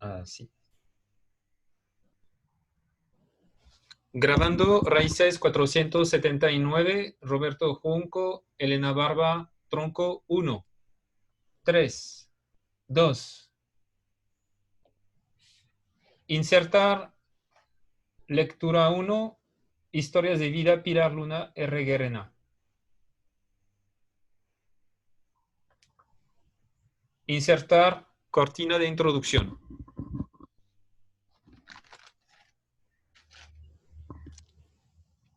Así. Grabando Raíces 479, Roberto Junco, Elena Barba, Tronco 1, 3, 2. Insertar lectura 1, Historias de vida, Pilar Luna, R. Guerena. Insertar cortina de introducción.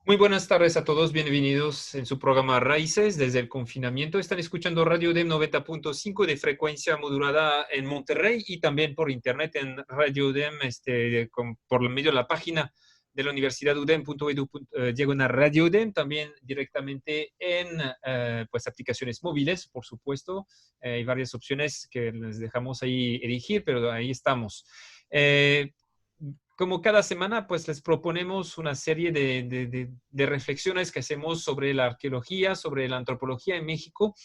Muy buenas tardes a todos, bienvenidos en su programa Raíces desde el confinamiento. Están escuchando Radio UDEM 90.5 de frecuencia modulada en Monterrey y también por internet en Radio UDEM, por medio de la página de la Universidad UDEM.edu, diagonal Radio UDEM, también directamente en pues aplicaciones móviles, por supuesto. Hay varias opciones que les dejamos ahí elegir, pero ahí estamos. Como cada semana, pues les proponemos una serie de reflexiones que hacemos sobre la arqueología, sobre la antropología en México.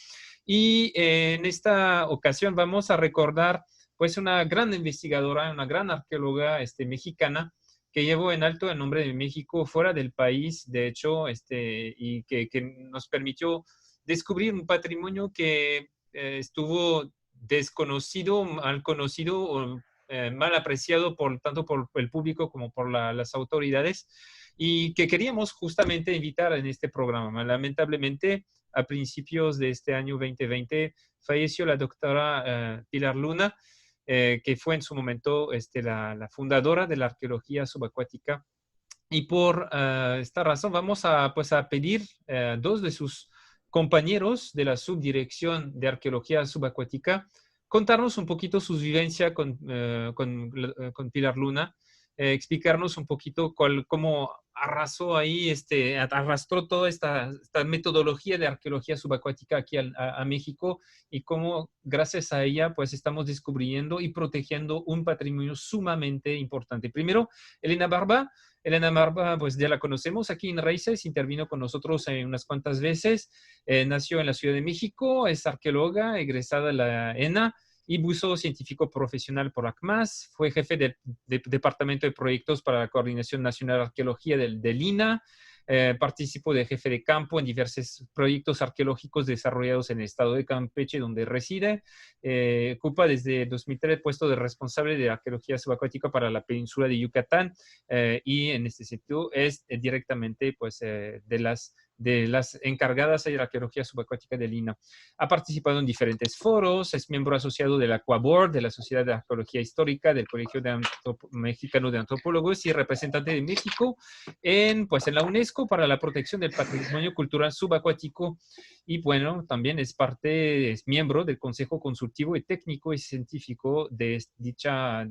Y en esta ocasión vamos a recordar pues una gran investigadora, una gran arqueóloga mexicana que llevó en alto el nombre de México fuera del país, de hecho, y que nos permitió descubrir un patrimonio que estuvo desconocido, mal conocido o mal apreciado tanto por el público como por las autoridades, y que queríamos justamente invitar en este programa. Lamentablemente, a principios de este año 2020, falleció la doctora Pilar Luna, que fue en su momento la fundadora de la arqueología subacuática. Y por esta razón vamos pues, a pedir a dos de sus compañeros de la subdirección de arqueología subacuática contarnos un poquito su vivencia con Pilar Luna, explicarnos un poquito cómo arrasó ahí, arrastró toda esta metodología de arqueología subacuática aquí a México, y cómo gracias a ella pues estamos descubriendo y protegiendo un patrimonio sumamente importante. Primero, Elena Barba. Elena Barba, pues ya la conocemos aquí en Raíces, intervino con nosotros unas cuantas veces, nació en la Ciudad de México, es arqueóloga, egresada de la ENA y buzo científico profesional por ACMAS, fue jefe del Departamento de Proyectos para la Coordinación Nacional de Arqueología del INA, participó de jefe de campo en diversos proyectos arqueológicos desarrollados en el estado de Campeche, donde reside. Ocupa desde 2003 puesto de responsable de arqueología subacuática para la península de Yucatán, y en este sentido es directamente pues, de las encargadas de la arqueología subacuática del INA. Ha participado en diferentes foros, es miembro asociado de la Aquaboard, de la Sociedad de Arqueología Histórica, del Colegio Mexicano de Antropólogos, y representante de México pues, en la UNESCO para la protección del patrimonio cultural subacuático. Y bueno, también es miembro del Consejo Consultivo y Técnico y Científico de dicha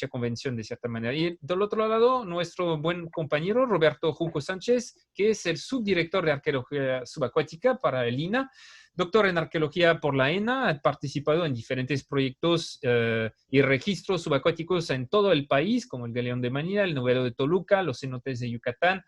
convención, de cierta manera. Y del otro lado, nuestro buen compañero Roberto Junco Sánchez, que es el subdirector de arqueología subacuática para el INA, doctor en arqueología por la ENA, ha participado en diferentes proyectos y registros subacuáticos en todo el país, como el Galeón de Manila, el Novelo de Toluca, los cenotes de Yucatán.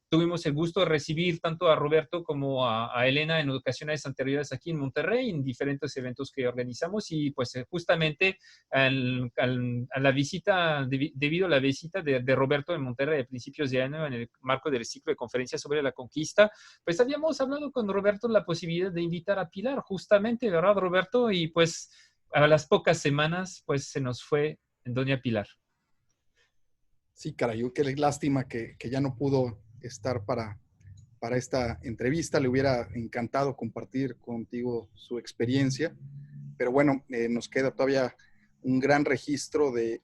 Tuvimos el gusto de recibir tanto a Roberto como a Elena en ocasiones anteriores aquí en Monterrey, en diferentes eventos que organizamos, y pues justamente a la visita, debido a la visita de Roberto en Monterrey a principios de año en el marco del ciclo de conferencias sobre la conquista, pues habíamos hablado con Roberto la posibilidad de invitar a Pilar, justamente, ¿verdad, Roberto? Y pues a las pocas semanas, pues se nos fue doña Pilar. Sí, caray, qué lástima que ya no pudo estar para esta entrevista. Le hubiera encantado compartir contigo su experiencia, pero bueno, nos queda todavía un gran registro de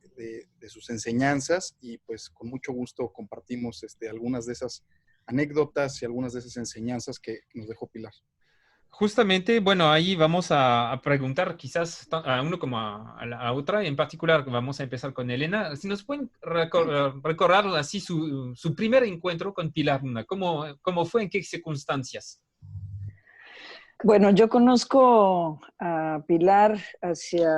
sus enseñanzas, y pues con mucho gusto compartimos algunas de esas anécdotas y algunas de esas enseñanzas que nos dejó Pilar. Justamente, bueno, ahí vamos a preguntar quizás a uno como a la otra. En particular, vamos a empezar con Elena. Si nos pueden recordar así su primer encuentro con Pilar Luna, ¿cómo fue, en qué circunstancias? Bueno, yo conozco a Pilar hacia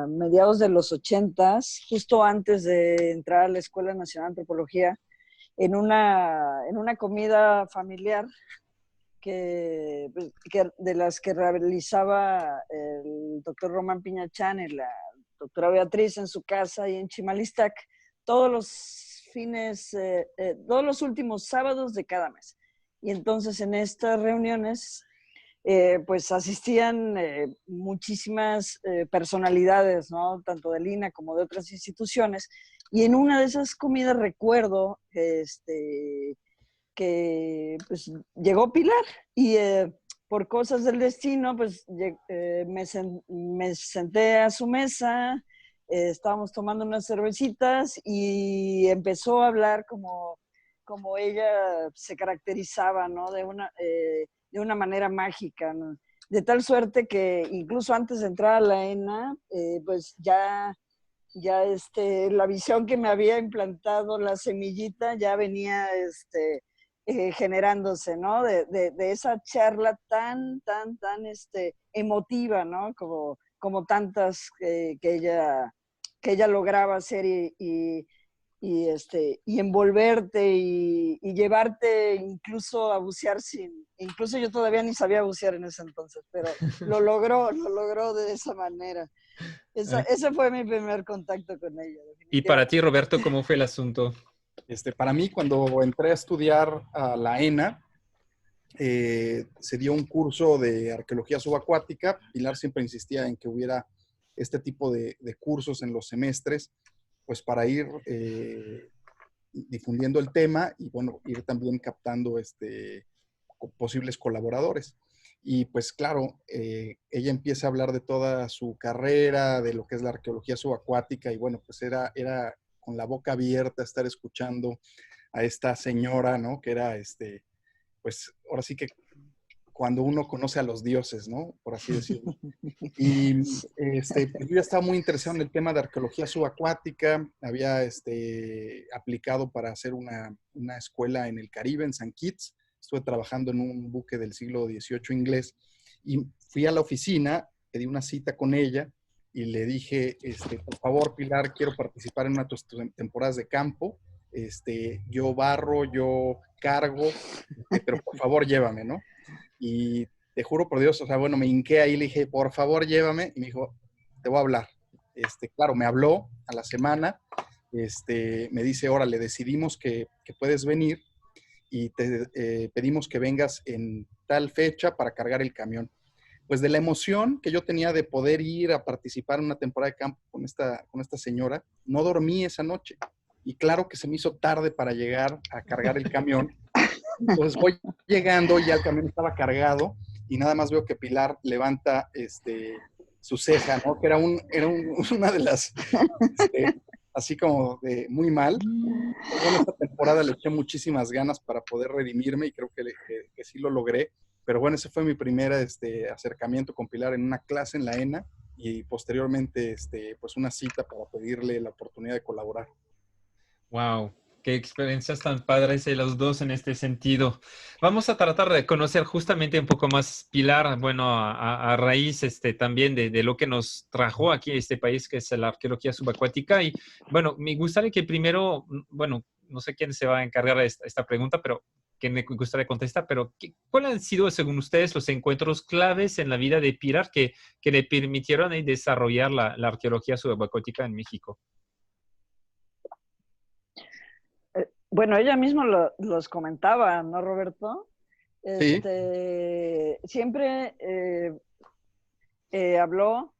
mediados de los 80s, justo antes de entrar a la Escuela Nacional de Antropología, en una comida familiar de las que realizaba el doctor Román Piñachán, el doctora Beatriz en su casa y en Chimalistac todos los todos los últimos sábados de cada mes. Y entonces en estas reuniones pues asistían muchísimas personalidades, ¿no? Tanto del INA como de otras instituciones. Y en una de esas comidas recuerdo que pues, llegó Pilar y por cosas del destino, pues me senté a su mesa, estábamos tomando unas cervecitas y empezó a hablar como ella se caracterizaba, ¿no? De una manera mágica, ¿no? De tal suerte que incluso antes de entrar a la ENA, pues ya la visión que me había implantado la semillita ya venía generándose, ¿no? De esa charla tan emotiva, ¿no? Como tantas que ella lograba hacer y envolverte y llevarte incluso a bucear incluso yo todavía ni sabía bucear en ese entonces, pero lo logró de esa manera. Ese fue mi primer contacto con ella. Y para ti, Roberto, ¿cómo fue el asunto? Para mí, cuando entré a estudiar a la ENA, se dio un curso de arqueología subacuática. Pilar siempre insistía en que hubiera este tipo de cursos en los semestres, pues para ir difundiendo el tema y, bueno, ir también captando posibles colaboradores. Y pues claro, ella empieza a hablar de toda su carrera, de lo que es la arqueología subacuática y bueno, pues era con la boca abierta estar escuchando a esta señora, ¿no? Que era, pues ahora sí que cuando uno conoce a los dioses, ¿no? Por así decirlo. Y pues yo ya estaba muy interesado en el tema de arqueología subacuática, había aplicado para hacer una escuela en el Caribe, en San Kitts. Estuve trabajando en un buque del siglo XVIII inglés y fui a la oficina, pedí una cita con ella y le dije, por favor, Pilar, quiero participar en una de tus temporadas de campo. Yo barro, yo cargo, pero por favor llévame, ¿no? Y te juro por Dios, o sea, bueno, me hinqué ahí, le dije, por favor, llévame, y me dijo, te voy a hablar. Claro, me habló a la semana, me dice, órale, decidimos que puedes venir y te pedimos que vengas en tal fecha para cargar el camión. Pues de la emoción que yo tenía de poder ir a participar en una temporada de campo con esta señora, no dormí esa noche. Y claro que se me hizo tarde para llegar a cargar el camión. Entonces voy llegando, ya el camión estaba cargado y nada más veo que Pilar levanta su ceja, ¿no? Que era una de las, así como de muy mal. Bueno, esta temporada le eché muchísimas ganas para poder redimirme y creo que sí lo logré. Pero bueno, ese fue mi primer acercamiento con Pilar en una clase en la ENA y posteriormente pues una cita para pedirle la oportunidad de colaborar. Wow, qué experiencias tan padres de los dos en este sentido. Vamos a tratar de conocer justamente un poco más Pilar, bueno, a raíz también de lo que nos trajo aquí a este país, que es la arqueología subacuática. Y bueno, me gustaría que primero, bueno, no sé quién se va a encargar de esta pregunta, pero que me gustaría contestar, pero ¿cuáles han sido, según ustedes, los encuentros claves en la vida de Pilar que le permitieron desarrollar la arqueología subacuática en México? Bueno, ella misma los comentaba, ¿no, Roberto? Sí. Siempre habló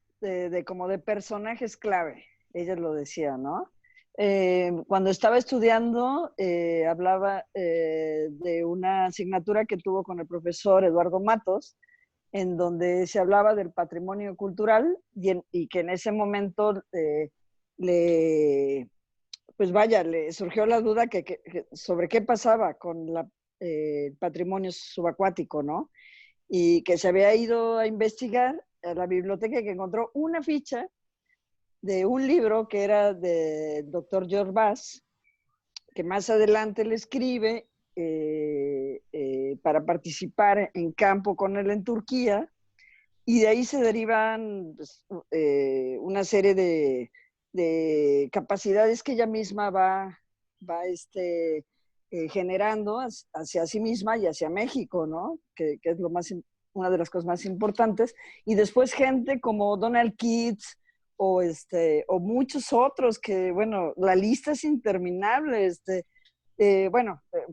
como de personajes clave, ella lo decía, ¿no? Cuando estaba estudiando, hablaba de una asignatura que tuvo con el profesor Eduardo Matos, en donde se hablaba del patrimonio cultural y que en ese momento pues vaya, le surgió la duda sobre qué pasaba con el patrimonio subacuático, ¿no? Y que se había ido a investigar a la biblioteca y que encontró una ficha de un libro que era del doctor George Bass, que más adelante le escribe para participar en campo con él en Turquía, y de ahí se derivan pues, una serie de capacidades que ella misma va generando hacia sí misma y hacia México, ¿no? Que es una de las cosas más importantes. Y después gente como Donald Keats o muchos otros que, bueno, la lista es interminable,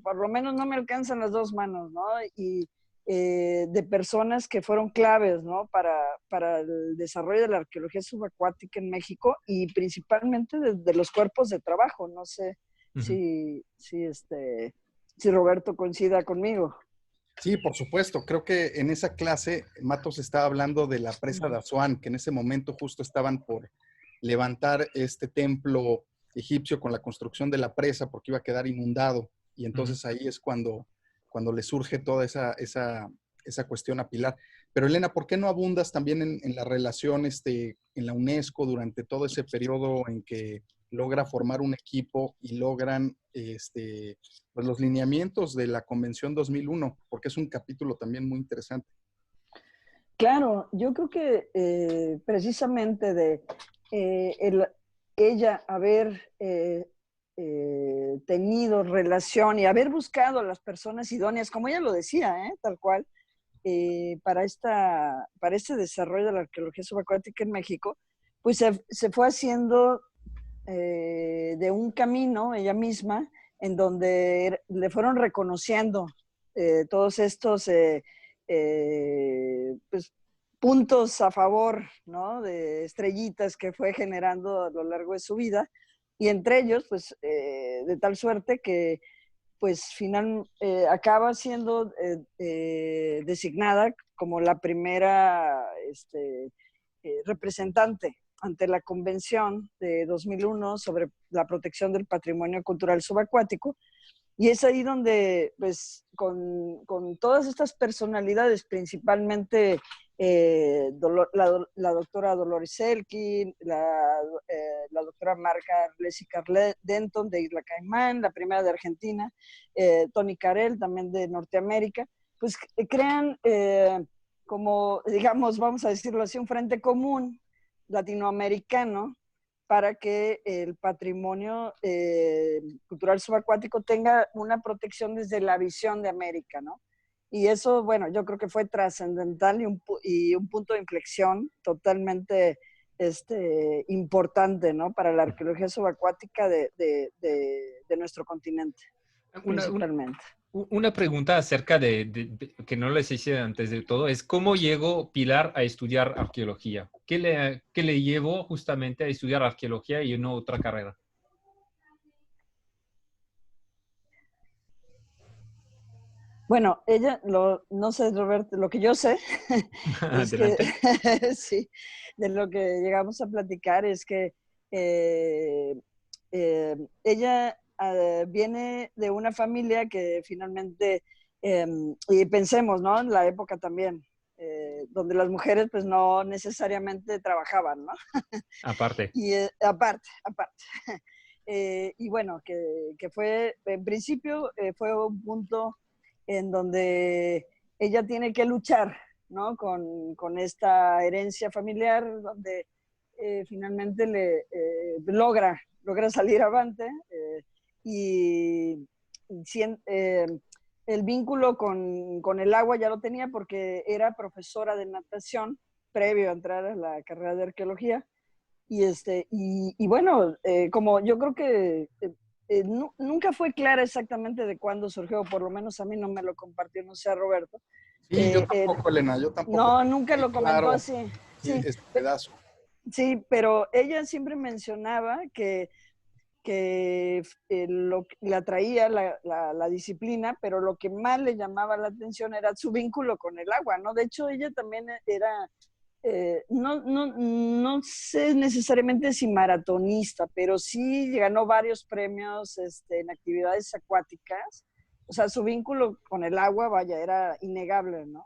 por lo menos no me alcanzan las dos manos, ¿no? Y de personas que fueron claves, ¿no? Para el desarrollo de la arqueología subacuática en México y principalmente de los cuerpos de trabajo. No sé si Roberto coincida conmigo. Sí, por supuesto. Creo que en esa clase Matos estaba hablando de la presa de Asuán, que en ese momento justo estaban por levantar este templo egipcio con la construcción de la presa porque iba a quedar inundado. Y entonces ahí es cuando le surge toda esa cuestión a Pilar. Pero Elena, ¿por qué no abundas también en la relación en la UNESCO durante todo ese periodo en que logra formar un equipo y logran pues los lineamientos de la Convención 2001? Porque es un capítulo también muy interesante. Claro, yo creo que precisamente de ella haber tenido relación y haber buscado a las personas idóneas, como ella lo decía, tal cual, para este desarrollo de la arqueología subacuática en México, pues se fue haciendo de un camino ella misma en donde le fueron reconociendo todos estos pues, puntos a favor, ¿no? De estrellitas que fue generando a lo largo de su vida, y entre ellos, pues, de tal suerte que pues acaba siendo designada como la primera representante ante la Convención de 2001 sobre la protección del patrimonio cultural subacuático. Y es ahí donde, pues, con todas estas personalidades, principalmente la doctora Dolores Elkin, la doctora Marga Lessica Denton de Isla Caimán, la primera de Argentina, Tony Carell, también de Norteamérica, pues crean como, digamos, vamos a decirlo así, un frente común latinoamericano para que el patrimonio cultural subacuático tenga una protección desde la visión de América, ¿no? Y eso, bueno, yo creo que fue trascendental y un punto de inflexión totalmente importante, ¿no? Para la arqueología subacuática de nuestro continente, principalmente. Una pregunta acerca que no les hice antes de todo es ¿cómo llegó Pilar a estudiar arqueología? ¿Qué le llevó justamente a estudiar arqueología y no otra carrera? Bueno, ella, no sé, Roberto, lo que yo sé es que, sí, de lo que llegamos a platicar es que ella viene de una familia que finalmente, y pensemos, ¿no? En la época también, donde las mujeres pues no necesariamente trabajaban, ¿no? Aparte. Y aparte. Y bueno, que fue, en principio, fue un punto en donde ella tiene que luchar, ¿no? Con esta herencia familiar, donde finalmente logra salir avante y el vínculo con el agua ya lo tenía porque era profesora de natación previo a entrar a la carrera de arqueología. Y bueno, como yo creo que nunca fue clara exactamente de cuándo surgió, por lo menos a mí no me lo compartió, no sé, Roberto. Sí, yo tampoco, Elena, yo tampoco. No, nunca lo comentó así. Sí, ese pedazo. Sí, pero ella siempre mencionaba que le atraía la disciplina, pero lo que más le llamaba la atención era su vínculo con el agua, ¿no? De hecho, ella también era no sé necesariamente si maratonista, pero sí ganó varios premios en actividades acuáticas. O sea, su vínculo con el agua, vaya, era innegable, ¿no?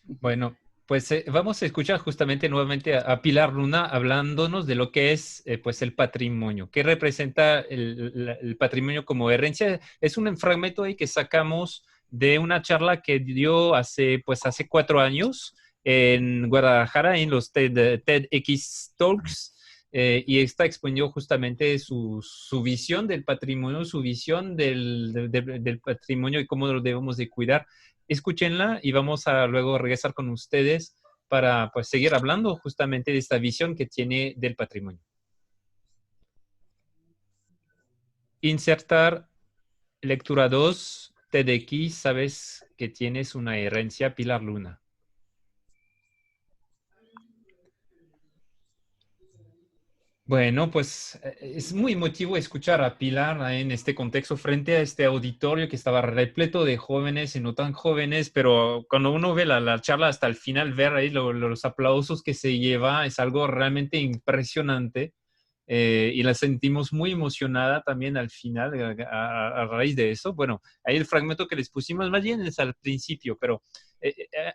Bueno, pues vamos a escuchar justamente nuevamente a Pilar Luna hablándonos de lo que es pues el patrimonio. ¿Qué representa el patrimonio como herencia? Es un fragmento ahí que sacamos de una charla que dio hace 4 años en Guadalajara en los TEDx Talks y esta exponió justamente su visión del patrimonio, su visión del patrimonio y cómo lo debemos de cuidar. Escúchenla y vamos a luego regresar con ustedes para pues, seguir hablando justamente de esta visión que tiene del patrimonio. Insertar lectura 2, TEDx, sabes que tienes una herencia, Pilar Luna. Bueno, pues es muy emotivo escuchar a Pilar en este contexto frente a este auditorio que estaba repleto de jóvenes y no tan jóvenes, pero cuando uno ve la charla hasta el final, ver ahí los aplausos que se lleva es algo realmente impresionante. Y la sentimos muy emocionada también al final, a raíz de eso. Bueno, ahí el fragmento que les pusimos más bien es al principio, pero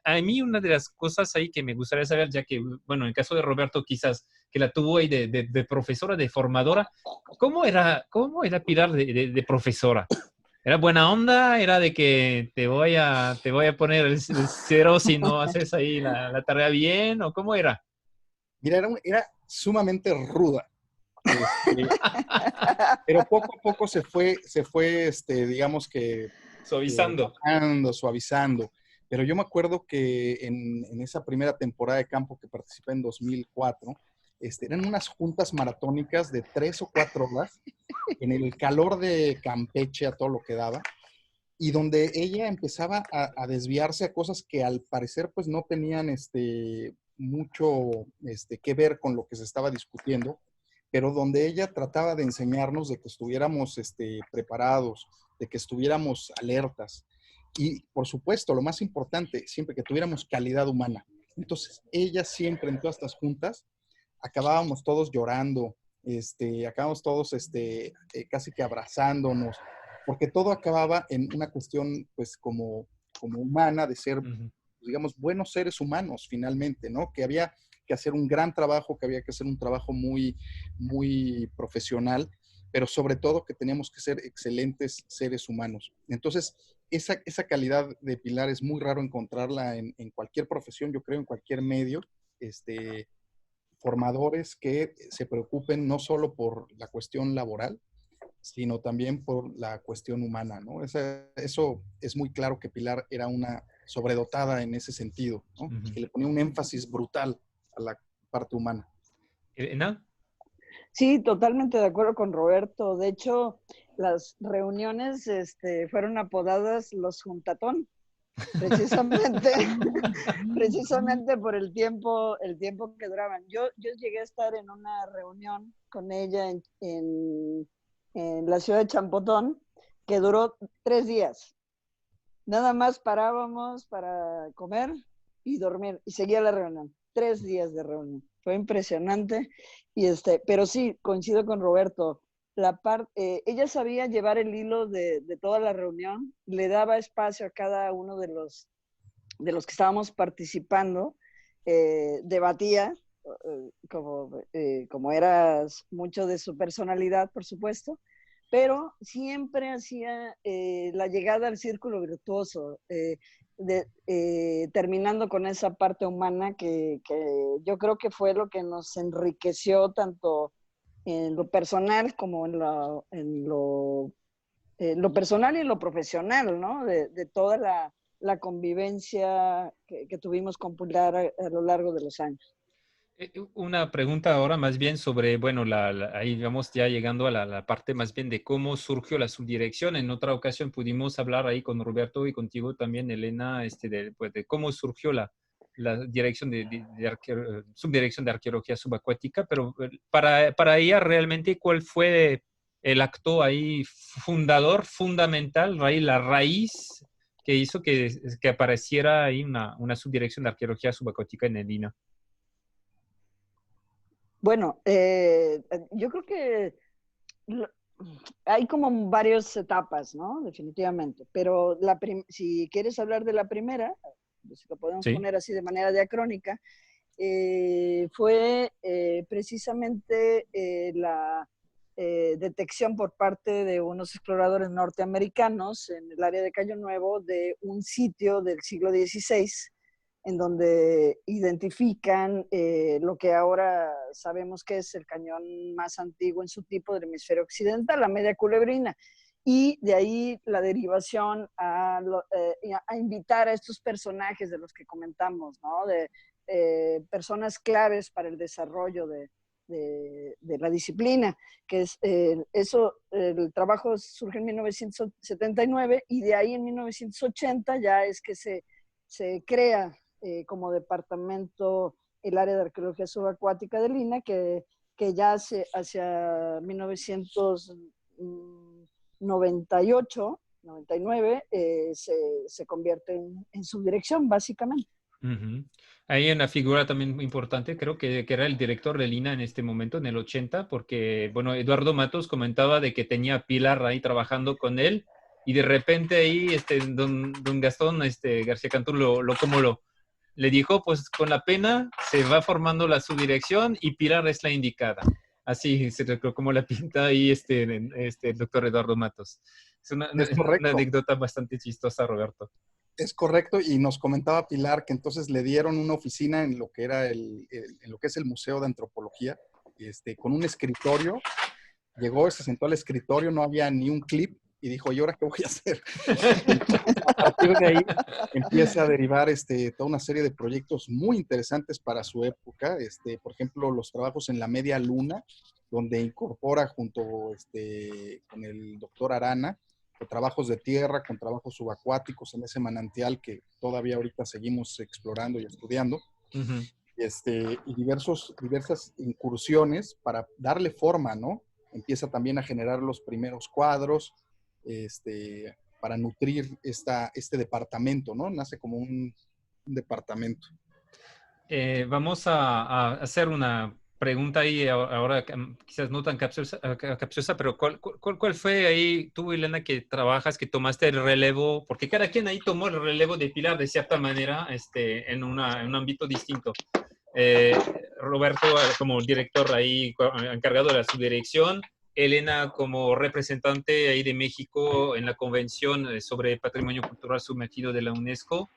a mí una de las cosas ahí que me gustaría saber, ya que, bueno, en el caso de Roberto quizás, que la tuvo ahí de profesora, de formadora, cómo era Pilar de profesora? ¿Era buena onda? ¿Era de que te voy a poner el cero si no haces ahí la tarea bien? ¿O cómo era? Mira, era sumamente ruda. Pero poco a poco se fue digamos que Suavizando. bajando, suavizando. Pero yo me acuerdo que en esa primera temporada de campo que participé en 2004, eran unas juntas maratónicas de 3 o 4 horas en el calor de Campeche a todo lo que daba, y donde ella empezaba a desviarse a cosas que al parecer pues no tenían mucho que ver con lo que se estaba discutiendo, pero donde ella trataba de enseñarnos de que estuviéramos preparados, de que estuviéramos alertas y, por supuesto, lo más importante, siempre que tuviéramos calidad humana. Entonces, ella siempre en todas estas juntas acabábamos todos llorando, acabábamos todos casi que abrazándonos, porque todo acababa en una cuestión, pues, como humana, de ser, digamos, buenos seres humanos, finalmente, ¿no? Que había que hacer un gran trabajo, que había que hacer un trabajo muy, muy profesional, pero sobre todo que teníamos que ser excelentes seres humanos. Entonces, esa calidad de Pilar es muy raro encontrarla en cualquier profesión, yo creo, en cualquier medio, formadores que se preocupen no solo por la cuestión laboral, sino también por la cuestión humana, ¿no? Eso es muy claro que Pilar era una sobredotada en ese sentido, ¿no? Que le ponía un énfasis brutal a la parte humana. ¿Elena? Sí, totalmente de acuerdo con Roberto. De hecho, las reuniones fueron apodadas los juntatón, precisamente, precisamente por el tiempo que duraban. Yo llegué a estar en una reunión con ella en la ciudad de Champotón, que duró 3 días. Nada más parábamos para comer y dormir, y seguía la reunión. 3 días de reunión. Fue impresionante. Pero sí, coincido con Roberto. Ella sabía llevar el hilo de toda la reunión, le daba espacio a cada uno de los que estábamos participando, debatía, como era mucho de su personalidad, por supuesto, pero siempre hacía la llegada al círculo virtuoso, terminando con esa parte humana que yo creo que fue lo que nos enriqueció tanto en lo personal como en lo personal y en lo profesional, ¿no? De toda la convivencia que tuvimos con Pilar a lo largo de los años. Una pregunta ahora más bien sobre, bueno, ahí vamos ya llegando a la parte más bien de cómo surgió la subdirección. En otra ocasión pudimos hablar ahí con Roberto y contigo también, Elena, pues, de cómo surgió la dirección subdirección de arqueología subacuática, pero para ella realmente, ¿cuál fue el acto ahí fundamental, la raíz que hizo que apareciera ahí una subdirección de arqueología subacuática en el INA? Bueno, yo creo que hay como varias etapas, ¿no? Definitivamente. Pero si quieres hablar de la primera, si lo podemos Sí. poner así de manera diacrónica, fue precisamente la detección por parte de unos exploradores norteamericanos en el área de Cayo Nuevo de un sitio del siglo XVI en donde identifican lo que ahora sabemos que es el cañón más antiguo en su tipo del hemisferio occidental, la Media Culebrina. Y de ahí la derivación a invitar a estos personajes de los que comentamos, ¿no? personas claves para el desarrollo de la disciplina, que es el trabajo surge en 1979 y de ahí en 1980 ya es que se crea como departamento el área de arqueología subacuática del INA, que ya hacia 1998, 99, se convierte en subdirección, básicamente. Ujú. Hay una figura también muy importante, creo que era el director de Lina en este momento, en el 80, porque, bueno, Eduardo Matos comentaba de que tenía a Pilar ahí trabajando con él y de repente ahí don Gastón García Cantú le dijo, pues con la pena se va formando la subdirección y Pilar es la indicada. Así se como la pinta ahí el doctor Eduardo Matos. Es Es una correcto. anécdota bastante chistosa, Roberto. Es correcto, y nos comentaba Pilar que entonces le dieron una oficina en lo que era en lo que es el Museo de Antropología, con un escritorio. Llegó, se sentó al escritorio, no había ni un clip y dijo, ¿y ahora qué voy a hacer? A partir de ahí empieza a derivar toda una serie de proyectos muy interesantes para su época. Por ejemplo, los trabajos en la Media Luna, donde incorpora junto con el doctor Arana trabajos de tierra con trabajos subacuáticos en ese manantial que todavía ahorita seguimos explorando y estudiando. Ujú. Y diversas incursiones para darle forma, ¿no? Empieza también a generar los primeros cuadros, para nutrir este departamento, ¿no? Nace como un departamento. Vamos a hacer una pregunta ahí ahora, quizás no tan capciosa, pero ¿cuál fue ahí tú, Elena, que trabajas, que tomaste el relevo? Porque cada quien ahí tomó el relevo de Pilar de cierta manera, en un ámbito distinto. Eh, Roberto como director ahí encargado de la subdirección, Elena como representante ahí de México en la Convención sobre Patrimonio Cultural Sumergido de la UNESCO,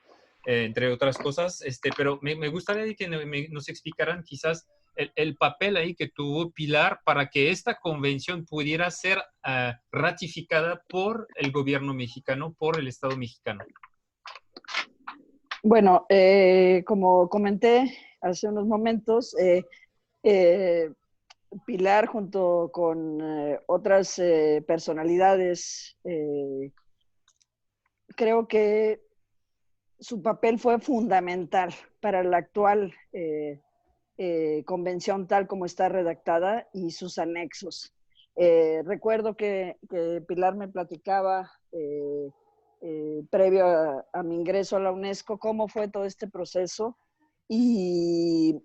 entre otras cosas, pero me gustaría que nos explicaran quizás el papel ahí que tuvo Pilar para que esta convención pudiera ser ratificada por el gobierno mexicano, por el Estado mexicano. Bueno, como comenté hace unos momentos, Pilar junto con otras personalidades, creo que su papel fue fundamental para la actual convención tal como está redactada y sus anexos. Recuerdo que Pilar me platicaba previo a mi ingreso a la UNESCO cómo fue todo este proceso, y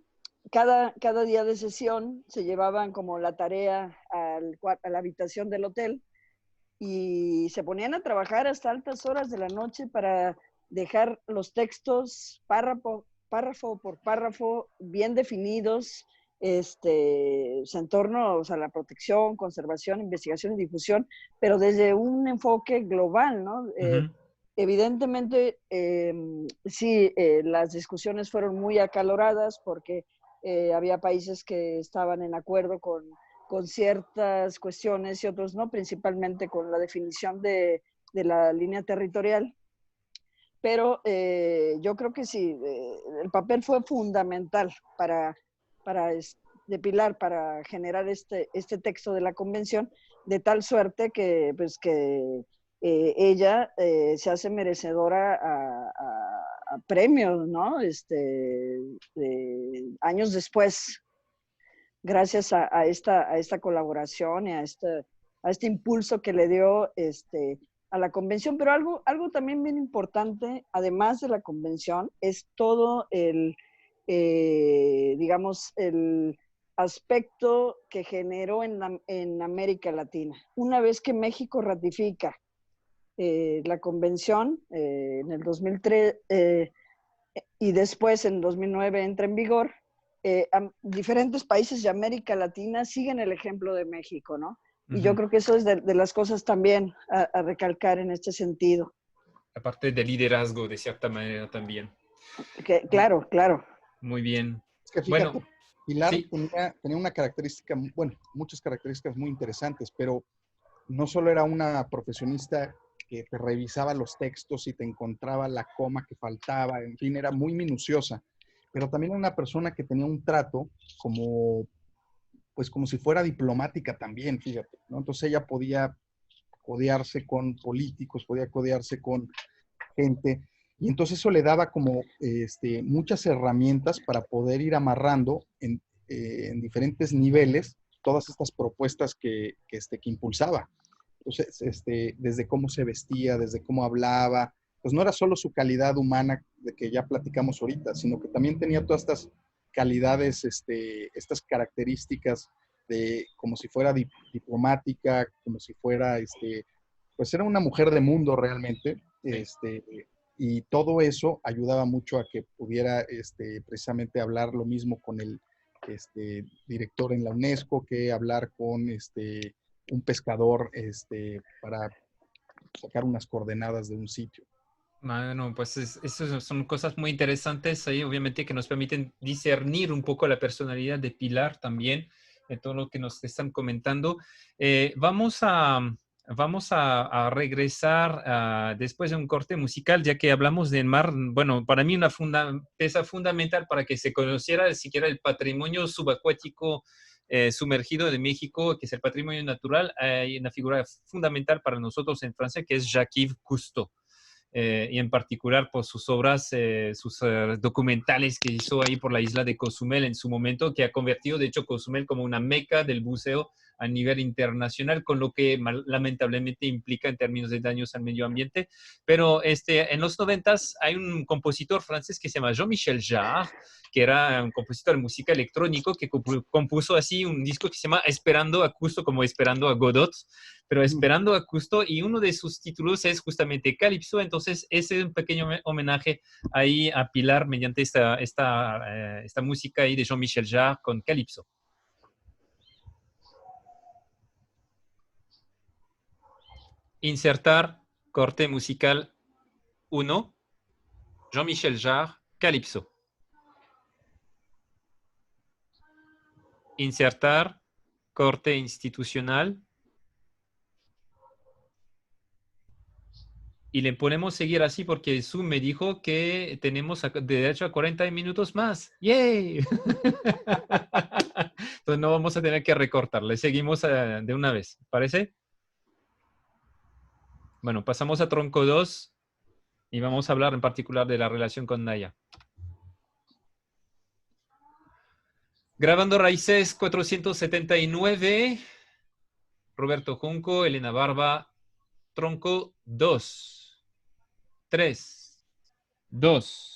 cada día de sesión se llevaban como la tarea a la habitación del hotel y se ponían a trabajar hasta altas horas de la noche para dejar los textos párrafo por párrafo bien definidos, en torno a la protección, conservación, investigación y difusión, pero desde un enfoque global, ¿no? Evidentemente, sí, las discusiones fueron muy acaloradas porque había países que estaban en acuerdo con ciertas cuestiones y otros no, principalmente con la definición de la línea territorial. Pero yo creo que sí, el papel fue fundamental de Pilar para generar este texto de la convención, de tal suerte que, pues, que ella se hace merecedora a premios, ¿no? Años después, gracias a esta colaboración y a este impulso que le dio a la convención. Pero algo también bien importante, además de la convención, es todo digamos, el aspecto que generó en América Latina. Una vez que México ratifica la convención en el 2003 y después en 2009 entra en vigor, diferentes países de América Latina siguen el ejemplo de México, ¿no? Y yo creo que eso es de las cosas también a recalcar en este sentido. Aparte de liderazgo, de cierta manera también. Claro, claro. Muy bien. Es que fíjate, Bueno, Pilar sí. tenía una característica, bueno, muchas características muy interesantes, pero no solo era una profesionista que te revisaba los textos y te encontraba la coma que faltaba, en fin, era muy minuciosa. pero también era una persona que tenía un trato como, pues como si fuera diplomática también, fíjate, ¿no? Entonces ella podía codearse con políticos, podía codearse con gente, y entonces eso le daba como muchas herramientas para poder ir amarrando en diferentes niveles todas estas propuestas que impulsaba. Entonces, desde cómo se vestía, desde cómo hablaba, pues no era solo su calidad humana de que ya platicamos ahorita, sino que también tenía todas estas calidades, estas características de como si fuera diplomática, como si fuera, pues era una mujer de mundo realmente, y todo eso ayudaba mucho a que pudiera precisamente hablar lo mismo con el director en la UNESCO que hablar con un pescador para sacar unas coordenadas de un sitio. Bueno, pues eso son cosas muy interesantes ahí, obviamente, que nos permiten discernir un poco la personalidad de Pilar también, de todo lo que nos están comentando. Vamos a regresar después de un corte musical, ya que hablamos del mar. Bueno, para mí una pieza fundamental para que se conociera siquiera el patrimonio subacuático sumergido de México, que es el patrimonio natural. Hay una figura fundamental para nosotros en Francia, que es Jacques Cousteau. Y en particular por sus obras, sus documentales que hizo ahí por la isla de Cozumel en su momento, que ha convertido de hecho Cozumel como una meca del buceo a nivel internacional, con lo que lamentablemente implica en términos de daños al medio ambiente. Pero en los 90s hay un compositor francés que se llama Jean-Michel Jarre, que era un compositor de música electrónico que compuso así un disco que se llama Esperando a Cousteau, como Esperando a Godot, pero Esperando a Cousteau, y uno de sus títulos es justamente Calypso. Entonces ese es un pequeño homenaje ahí a Pilar mediante esta música ahí de Jean-Michel Jarre con Calypso. Insertar corte musical 1, Jean-Michel Jarre, Calypso. Insertar corte institucional. Y le ponemos seguir así porque Zoom me dijo que tenemos derecho a 40 minutos más. ¡Yay! Entonces no vamos a tener que recortar. Le seguimos de una vez. ¿Parece? Bueno, pasamos a tronco 2 y vamos a hablar en particular de la relación con Naya. Grabando Raíces 479. Roberto Junco, Elena Barba, tronco 2. 3, 2.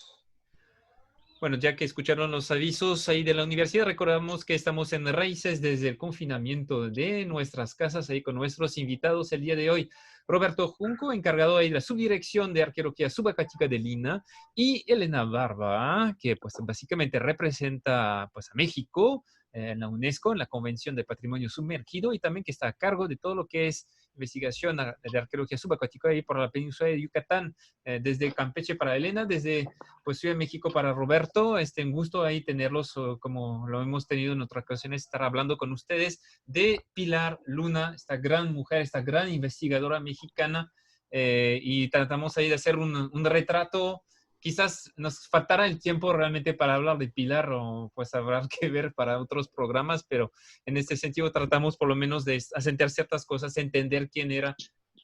Bueno, ya que escucharon los avisos ahí de la universidad, recordamos que estamos en Raíces desde el confinamiento de nuestras casas, ahí con nuestros invitados el día de hoy. Roberto Junco, encargado ahí de la subdirección de arqueología subacuática de Lina, y Elena Barba, que pues básicamente representa pues a México en la UNESCO, en la Convención de Patrimonio Sumergido, y también que está a cargo de todo lo que es investigación de arqueología subacuática ahí por la península de Yucatán, desde Campeche para Elena, desde pues Ciudad de México para Roberto. Un gusto ahí tenerlos, como lo hemos tenido en otras ocasiones, estar hablando con ustedes de Pilar Luna, esta gran mujer, esta gran investigadora mexicana, y tratamos ahí de hacer un retrato. Quizás nos faltará el tiempo realmente para hablar de Pilar, o pues habrá que ver para otros programas, pero en este sentido tratamos por lo menos de asentar ciertas cosas, entender quién era,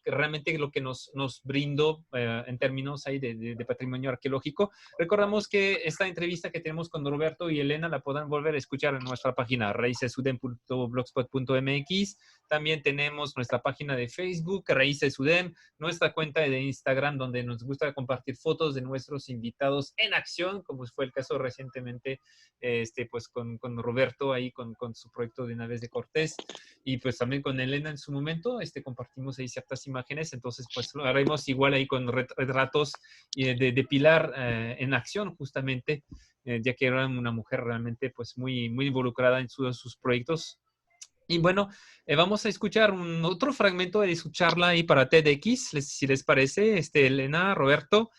realmente lo que nos brindó en términos ahí de patrimonio arqueológico. Recordamos que esta entrevista que tenemos con Roberto y Elena la podrán volver a escuchar en nuestra página raicesudem.blogspot.mx. También tenemos nuestra página de Facebook, Raíces UDEM, nuestra cuenta de Instagram, donde nos gusta compartir fotos de nuestros invitados en acción, como fue el caso recientemente pues con Roberto ahí con su proyecto de Naves de Cortés, y pues también con Elena en su momento compartimos ahí ciertas imágenes. Entonces pues lo haremos igual ahí con retratos de Pilar en acción justamente, ya que era una mujer realmente pues muy, muy involucrada en sus proyectos. Y bueno, vamos a escuchar otro fragmento de su charla ahí para TEDx, si les parece, Elena, Roberto,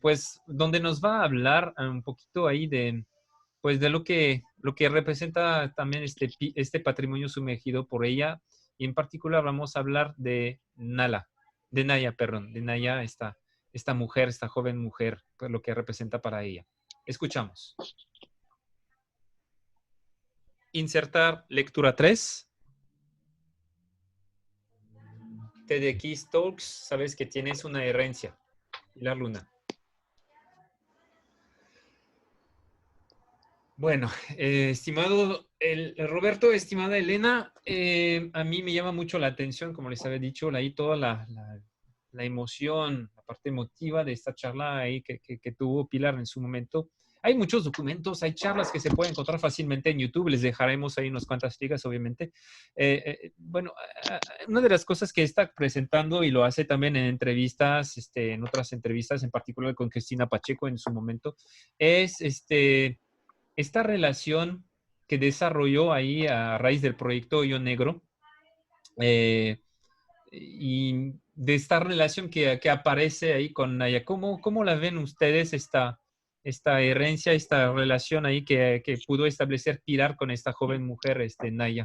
pues donde nos va a hablar un poquito ahí pues de lo que representa también este patrimonio sumergido por ella. Y en particular vamos a hablar de Naya, esta mujer, esta joven mujer, pues lo que representa para ella. Escuchamos. Insertar lectura 3. TEDx Talks, sabes que tienes una herencia. Pilar Luna. Bueno, estimado Roberto, estimada Elena, a mí me llama mucho la atención, como les había dicho, ahí toda la emoción, la parte emotiva de esta charla ahí que tuvo Pilar en su momento. Hay muchos documentos, hay charlas que se pueden encontrar fácilmente en YouTube, les dejaremos ahí unas cuantas ligas, obviamente. Bueno, una de las cosas que está presentando y lo hace también en entrevistas, en otras entrevistas, en particular con Cristina Pacheco en su momento, es esta relación que desarrolló ahí a raíz del proyecto Hoyo Negro, y de esta relación que aparece ahí con Naya. ¿Cómo la ven ustedes esta herencia, esta relación ahí que pudo establecer Pilar con esta joven mujer, Naya?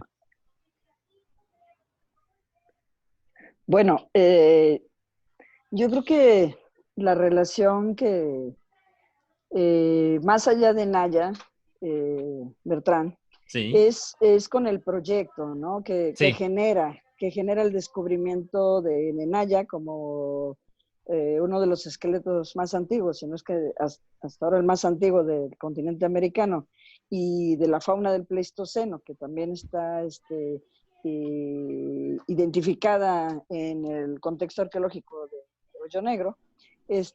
Bueno, yo creo que la relación que, más allá de Naya, Bertrán, Sí, es con el proyecto, ¿no? Que sí, genera el descubrimiento de Naya como uno de los esqueletos más antiguos, si no es que hasta ahora el más antiguo del continente americano, y de la fauna del Pleistoceno, que también está identificada en el contexto arqueológico de Hoyo Negro. Pues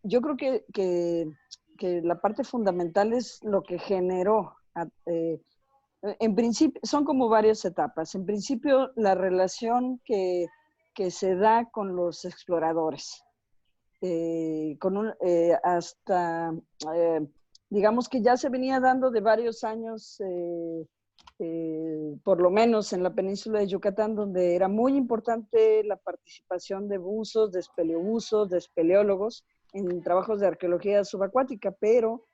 yo creo que la parte fundamental es lo que generó. En principio, son como varias etapas. En principio, la relación que se da con los exploradores. Hasta, digamos que ya se venía dando de varios años, por lo menos en la península de Yucatán, donde era muy importante la participación de buzos, de espeleobuzos, de espeleólogos en trabajos de arqueología subacuática, pero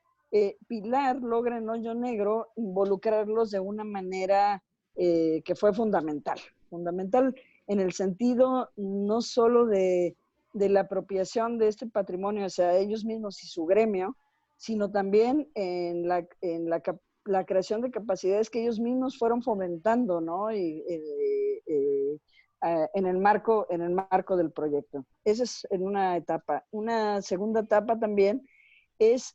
Pilar logra en Hoyo Negro involucrarlos de una manera que fue fundamental. Fundamental en el sentido no solo de la apropiación de este patrimonio hacia ellos mismos y su gremio, sino también en la creación de capacidades que ellos mismos fueron fomentando, ¿no? En el marco del proyecto. Esa es en una etapa. Una segunda etapa también es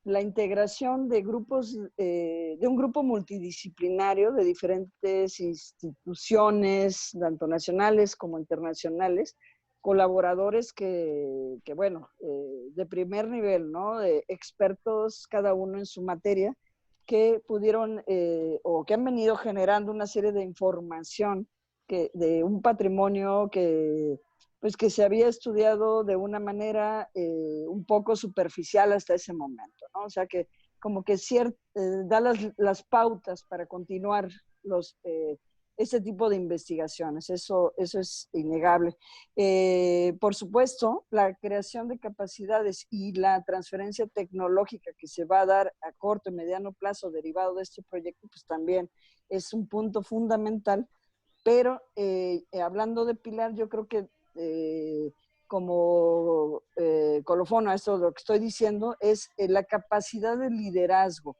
la integración de grupos, de un grupo multidisciplinario de diferentes instituciones, tanto nacionales como internacionales, colaboradores bueno, de primer nivel, ¿no? De expertos cada uno en su materia, que pudieron o que han venido generando una serie de información de un patrimonio pues que se había estudiado de una manera un poco superficial hasta ese momento, ¿no? O sea que como que da las pautas para continuar este tipo de investigaciones, eso es innegable. Por supuesto, la creación de capacidades y la transferencia tecnológica que se va a dar a corto y mediano plazo derivado de este proyecto, pues también es un punto fundamental. Pero hablando de Pilar, yo creo que como colofón a esto lo que estoy diciendo es la capacidad de liderazgo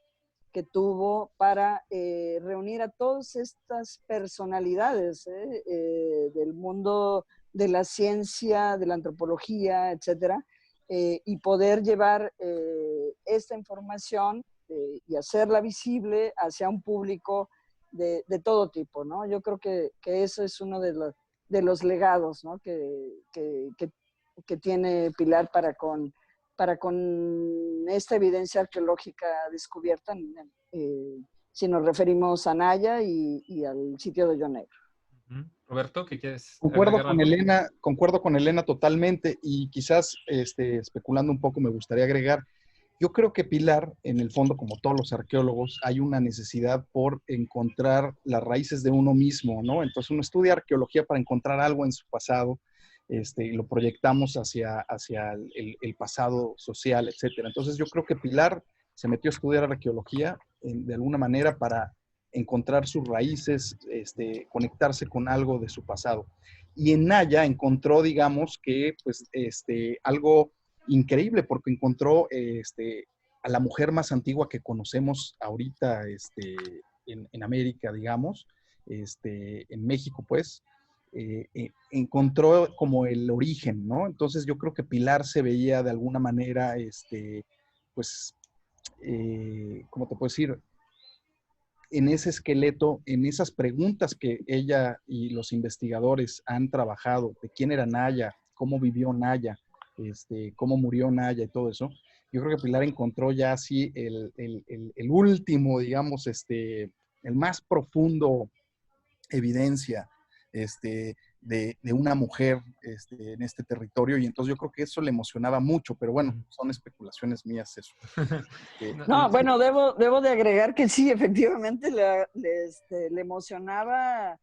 que tuvo para reunir a todas estas personalidades del mundo de la ciencia, de la antropología, etcétera, y poder llevar esta información y hacerla visible hacia un público de todo tipo, ¿no? Yo creo que eso es uno de los legados, ¿no? que tiene Pilar para con esta evidencia arqueológica descubierta, si nos referimos a Naya y al sitio de Hoyo Negro. Roberto, ¿qué quieres agregar algo? Concuerdo con Elena totalmente y quizás especulando un poco me gustaría agregar, yo creo que Pilar, en el fondo, como todos los arqueólogos, hay una necesidad por encontrar las raíces de uno mismo, ¿no? Entonces uno estudia arqueología para encontrar algo en su pasado, y lo proyectamos hacia el pasado social, etcétera. Entonces yo creo que Pilar se metió a estudiar arqueología de alguna manera para encontrar sus raíces, conectarse con algo de su pasado. Y en Naya encontró, digamos, que pues algo increíble porque encontró a la mujer más antigua que conocemos ahorita en América, digamos, en México, pues, encontró como el origen, ¿no? Entonces yo creo que Pilar se veía de alguna manera, pues, ¿cómo te puedo decir? En ese esqueleto, en esas preguntas que ella y los investigadores han trabajado de quién era Naya, cómo vivió Naya, cómo murió Naya y todo eso, yo creo que Pilar encontró ya así el último, digamos, el más profundo evidencia de una mujer en este territorio, y entonces yo creo que eso le emocionaba mucho, pero bueno, son especulaciones mías eso. No, bueno, debo de agregar que sí, efectivamente le emocionaba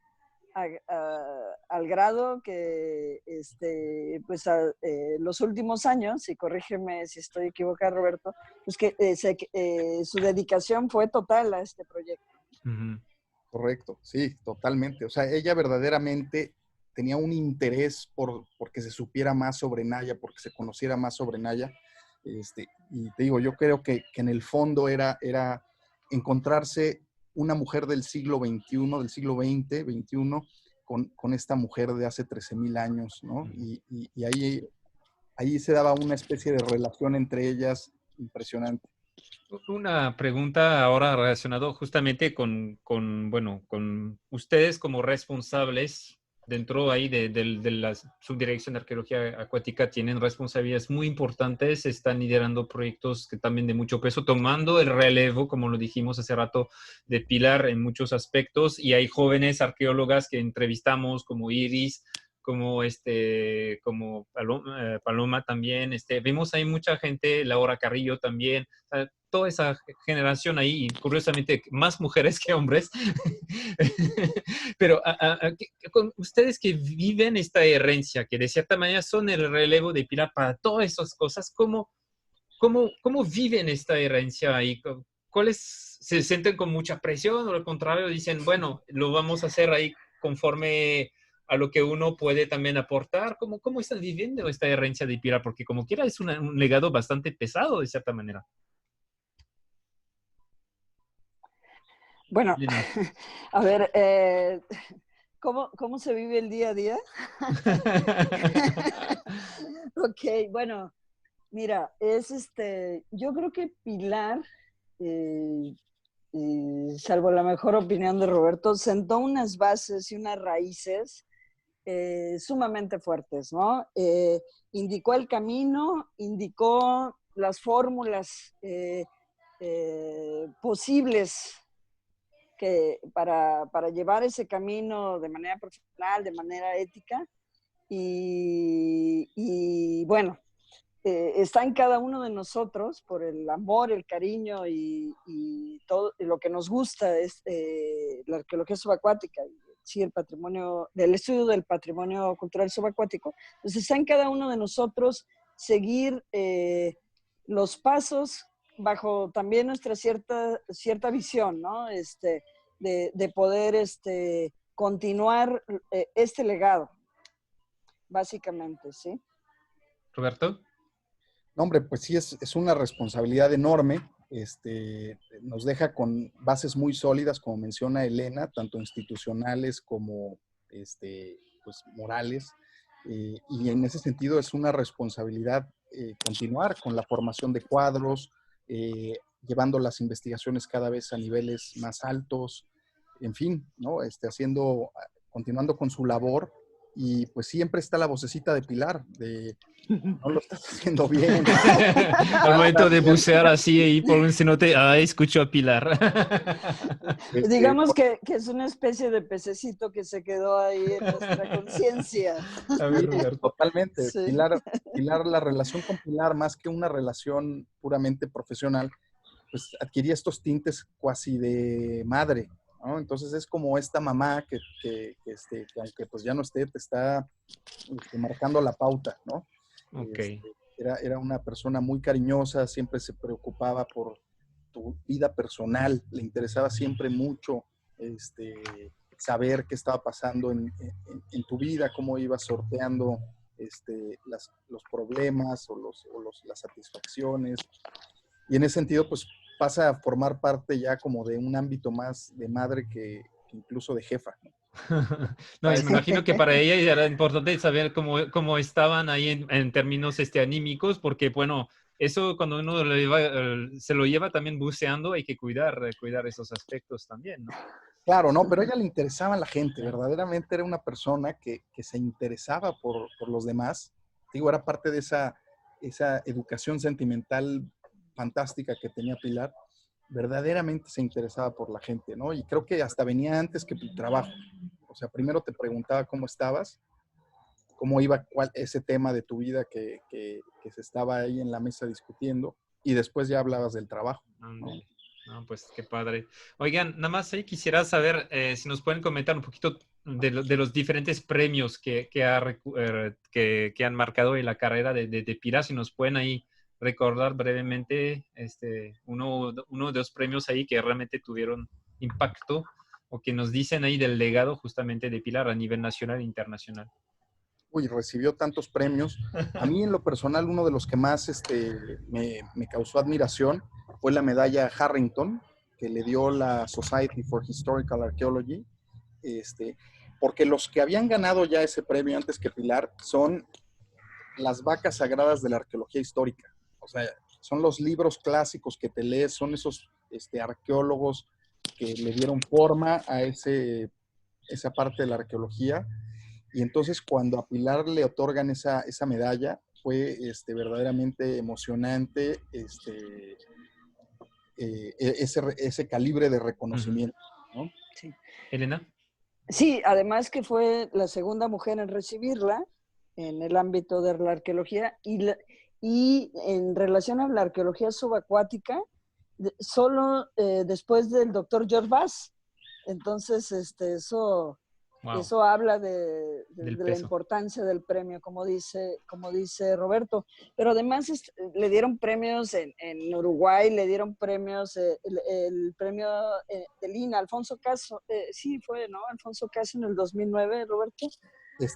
al grado que pues los últimos años, y corrígeme si estoy equivocada, Roberto, pues que su dedicación fue total a este proyecto. Correcto, sí, totalmente. O sea, ella verdaderamente tenía un interés porque se supiera más sobre Naya, porque se conociera más sobre Naya. Y te digo, yo creo que en el fondo era encontrarse una mujer del siglo XXI, del siglo XX, XXI, con esta mujer de hace 13,000 años, ¿no? Y ahí se daba una especie de relación entre ellas impresionante. Una pregunta ahora relacionado justamente bueno, con ustedes como responsables dentro ahí de la Subdirección de Arqueología Acuática, tienen responsabilidades muy importantes, están liderando proyectos que también de mucho peso, tomando el relevo, como lo dijimos hace rato, de Pilar en muchos aspectos, y hay jóvenes arqueólogas que entrevistamos como Iris, como Paloma también, vimos ahí mucha gente, Laura Carrillo también, toda esa generación ahí, y curiosamente más mujeres que hombres. Pero con ustedes que viven esta herencia, que de cierta manera son el relevo de Pilar para todas esas cosas, ¿cómo viven esta herencia ahí? ¿Cuáles se sienten con mucha presión o al contrario dicen, bueno, lo vamos a hacer ahí conforme a lo que uno puede también aportar? ¿Cómo están viviendo esta herencia de Pilar? Porque como quiera es un legado bastante pesado de cierta manera. Bueno, a ver, ¿cómo se vive el día a día? Ok, bueno, mira, yo creo que Pilar, salvo la mejor opinión de Roberto, sentó unas bases y unas raíces sumamente fuertes, ¿no? Indicó el camino, indicó las fórmulas posibles para llevar ese camino de manera profesional, de manera ética. Y bueno, está en cada uno de nosotros por el amor, el cariño y todo lo que nos gusta es la arqueología subacuática, sí, el patrimonio, del estudio del patrimonio cultural subacuático. Entonces está en cada uno de nosotros seguir los pasos bajo también nuestra cierta visión, ¿no? De poder continuar este legado, básicamente, ¿sí? Roberto. No, hombre, pues sí, es una responsabilidad enorme. Nos deja con bases muy sólidas, como menciona Elena, tanto institucionales como pues, morales. Y en ese sentido es una responsabilidad continuar con la formación de cuadros, llevando las investigaciones cada vez a niveles más altos, en fin, ¿no? Continuando con su labor. Y pues siempre está la vocecita de Pilar, no lo estás haciendo bien. Al momento de bucear así y por un cenote, escucho a Pilar. Digamos que es una especie de pececito que se quedó ahí en nuestra conciencia. A ver, Roberto. Totalmente. Sí. Pilar, la relación con Pilar, más que una relación puramente profesional, pues adquiría estos tintes cuasi de madre, ¿no? Entonces es como esta mamá que aunque pues ya no esté, te está marcando la pauta, ¿no? Okay. Era una persona muy cariñosa, siempre se preocupaba por tu vida personal, le interesaba siempre mucho saber qué estaba pasando en tu vida, cómo ibas sorteando los problemas o las satisfacciones. Y en ese sentido, pues pasa a formar parte ya como de un ámbito más de madre que incluso de jefa, ¿no? No, y me imagino que para ella era importante saber cómo estaban ahí en términos anímicos, porque bueno, eso cuando uno se lo lleva también buceando, hay que cuidar esos aspectos también, ¿no? Claro, no, pero a ella le interesaba la gente, verdaderamente era una persona que se interesaba por los demás. Digo, era parte de esa educación sentimental fantástica que tenía Pilar. Verdaderamente se interesaba por la gente, ¿no? Y creo que hasta venía antes que tu trabajo. O sea, primero te preguntaba cómo estabas, cómo iba ese tema de tu vida que se estaba ahí en la mesa discutiendo, y después ya hablabas del trabajo, ¿no? No, pues qué padre. Oigan, nada más ahí quisiera saber si nos pueden comentar un poquito de los diferentes premios que han marcado en la carrera de Pilar, si nos pueden ahí recordar brevemente uno de los premios ahí que realmente tuvieron impacto o que nos dicen ahí del legado justamente de Pilar a nivel nacional e internacional. Uy, recibió tantos premios. A mí en lo personal, uno de los que más me causó admiración fue la medalla Harrington, que le dio la Society for Historical Archaeology, porque los que habían ganado ya ese premio antes que Pilar son las vacas sagradas de la arqueología histórica. O sea, son los libros clásicos que te lees, son esos arqueólogos que le dieron forma a esa parte de la arqueología. Y entonces cuando a Pilar le otorgan esa medalla, fue verdaderamente emocionante ese calibre de reconocimiento, ¿no? Sí. Elena. Sí, además que fue la segunda mujer en recibirla en el ámbito de la arqueología y en relación a la arqueología subacuática, solo después del doctor George Bass. Entonces, eso habla de la importancia del premio, como dice Roberto. Pero además le dieron premios en Uruguay, le dieron premios, el premio del INA, Alfonso Caso, sí fue, ¿no? Alfonso Caso en el 2009, Roberto.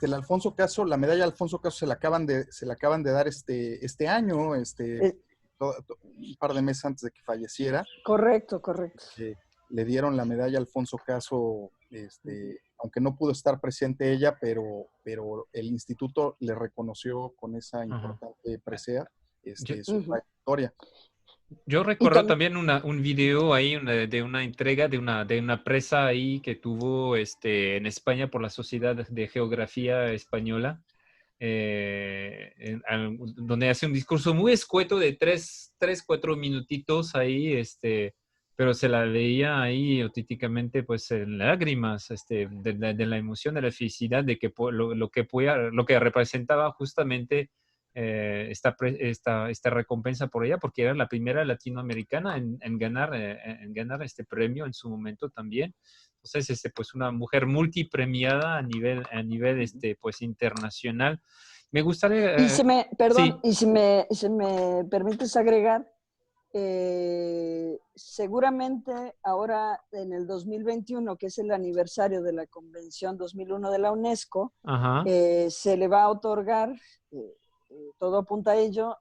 El Alfonso Caso, la medalla Alfonso Caso se la acaban de dar este año, un par de meses antes de que falleciera. Correcto. Le dieron la medalla Alfonso Caso, aunque no pudo estar presente ella, pero el instituto le reconoció con esa importante presea su trayectoria. Yo recuerdo también un video ahí de una entrega de una presa ahí que tuvo en España por la Sociedad de Geografía Española, donde hace un discurso muy escueto de 4 minutitos ahí, pero se la veía ahí auténticamente pues en lágrimas, de la emoción, de la felicidad, de que lo que representaba justamente esta recompensa por ella, porque era la primera latinoamericana en ganar este premio en su momento también. Entonces, pues una mujer multipremiada a nivel pues internacional. Me gustaría... Y perdón, sí. y si me permites agregar, seguramente ahora en el 2021, que es el aniversario de la Convención 2001 de la UNESCO, se le va a otorgar, todo apunta a ello,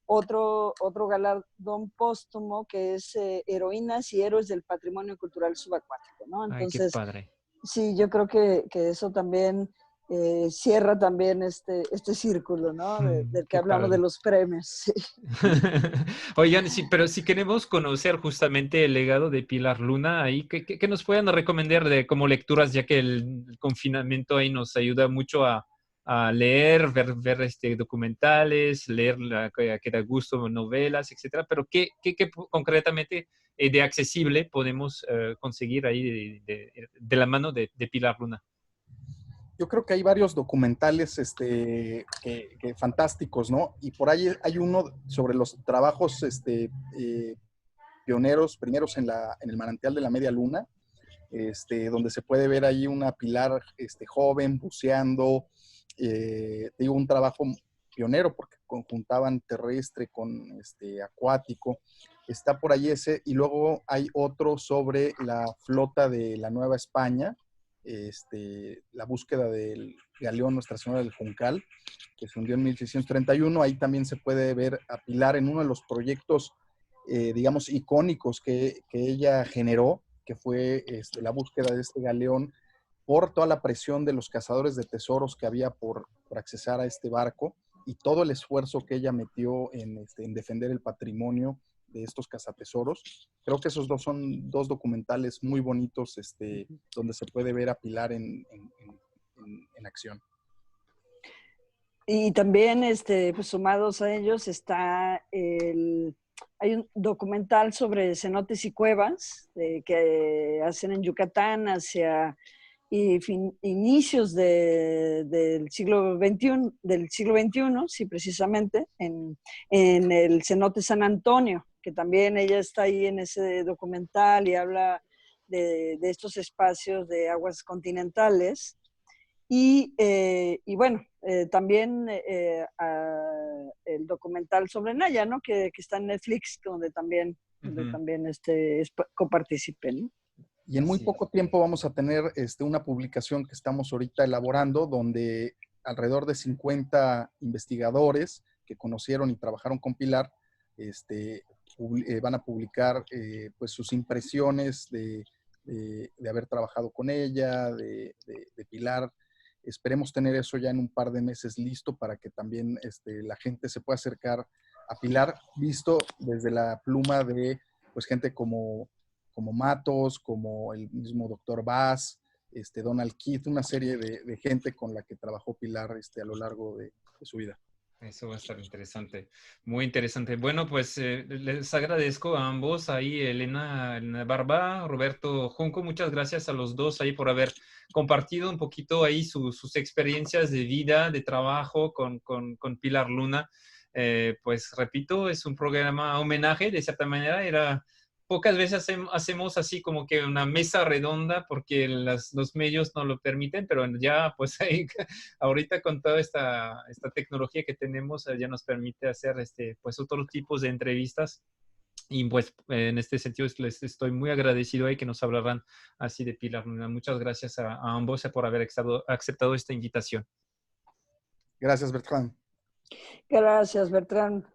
otro galardón póstumo que es Heroínas y Héroes del Patrimonio Cultural Subacuático, ¿no? Entonces, ay, qué padre. Sí, yo creo que eso también cierra también este círculo, ¿no? Del que hablamos padre. de los premios. Sí. Oigan, sí, pero si queremos conocer justamente el legado de Pilar Luna, ahí, ¿qué nos pueden recomendar como lecturas, ya que el confinamiento ahí nos ayuda mucho a leer, ver documentales, leer que da gusto novelas, etcétera? Pero ¿qué concretamente de accesible podemos conseguir ahí de la mano de Pilar Luna? Yo creo que hay varios documentales que fantásticos, ¿no? Y por ahí hay uno sobre los trabajos primeros en el manantial de la Media Luna, donde se puede ver ahí una Pilar joven buceando, digo, un trabajo pionero porque conjuntaban terrestre con acuático. Está por ahí ese, y luego hay otro sobre la flota de la Nueva España, la búsqueda del galeón Nuestra Señora del Juncal, que se hundió en 1631. Ahí también se puede ver a Pilar en uno de los proyectos, digamos, icónicos que ella generó, que fue la búsqueda de este galeón por toda la presión de los cazadores de tesoros que había por accesar a este barco y todo el esfuerzo que ella metió en defender el patrimonio de estos cazatesoros. Creo que esos dos son dos documentales muy bonitos, donde se puede ver a Pilar en acción. Y también, pues sumados a ellos, hay un documental sobre cenotes y cuevas que hacen en Yucatán hacia inicios del siglo XXI, sí, precisamente, en el cenote San Antonio, que también ella está ahí en ese documental y habla de estos espacios de aguas continentales. Y bueno, también el documental sobre Naya, ¿no? Que está en Netflix, donde también coparticipé, ¿no? Y en muy poco tiempo vamos a tener una publicación que estamos ahorita elaborando, donde alrededor de 50 investigadores que conocieron y trabajaron con Pilar van a publicar pues sus impresiones de haber trabajado con ella, de Pilar. Esperemos tener eso ya en un par de meses listo para que también la gente se pueda acercar a Pilar, visto desde la pluma de pues gente como Matos, como el mismo Dr. Bass, Donald Keith, una serie de gente con la que trabajó Pilar a lo largo de su vida. Eso va a estar interesante, muy interesante. Bueno, pues les agradezco a ambos, ahí Elena Barba, Roberto Junco, muchas gracias a los dos ahí por haber compartido un poquito ahí sus experiencias de vida, de trabajo con Pilar Luna. Pues repito, es un programa homenaje, de cierta manera, pocas veces hacemos así como que una mesa redonda porque los medios no lo permiten, pero ya pues ahí, ahorita con toda esta tecnología que tenemos ya nos permite hacer pues otros tipos de entrevistas. Y pues en este sentido les estoy muy agradecido ahí que nos hablaran así de Pilar. Muchas gracias a ambos por haber aceptado esta invitación. Gracias, Bertrand. Gracias, Bertrand.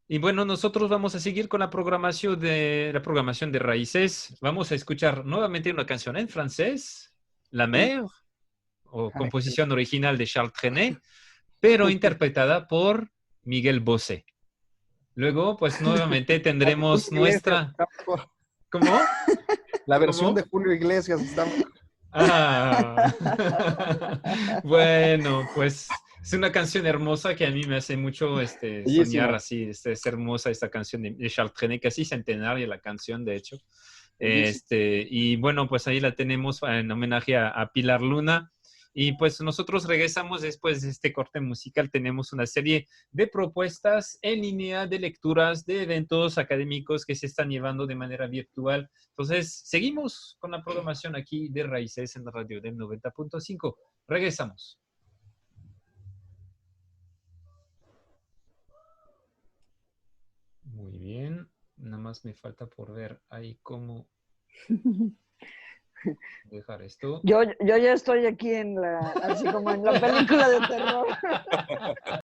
Y bueno, nosotros vamos a seguir con la programación de Raíces. Vamos a escuchar nuevamente una canción en francés, La Mer, o composición original de Charles Trenet, pero interpretada por Miguel Bosé. Luego, pues nuevamente tendremos nuestra... ¿Cómo? La versión de Julio Iglesias está... Bueno, pues es una canción hermosa que a mí me hace mucho soñar así. Es hermosa esta canción de Charles Trenet, casi centenaria la canción, de hecho. Y bueno, pues ahí la tenemos en homenaje a Pilar Luna. Y pues nosotros regresamos después de este corte musical. Tenemos una serie de propuestas en línea, de lecturas, de eventos académicos que se están llevando de manera virtual. Entonces, seguimos con la programación aquí de Raíces en la radio del 90.5. Regresamos. Muy bien. Nada más me falta por ver ahí cómo dejar esto. Yo ya estoy aquí así como en la película de terror.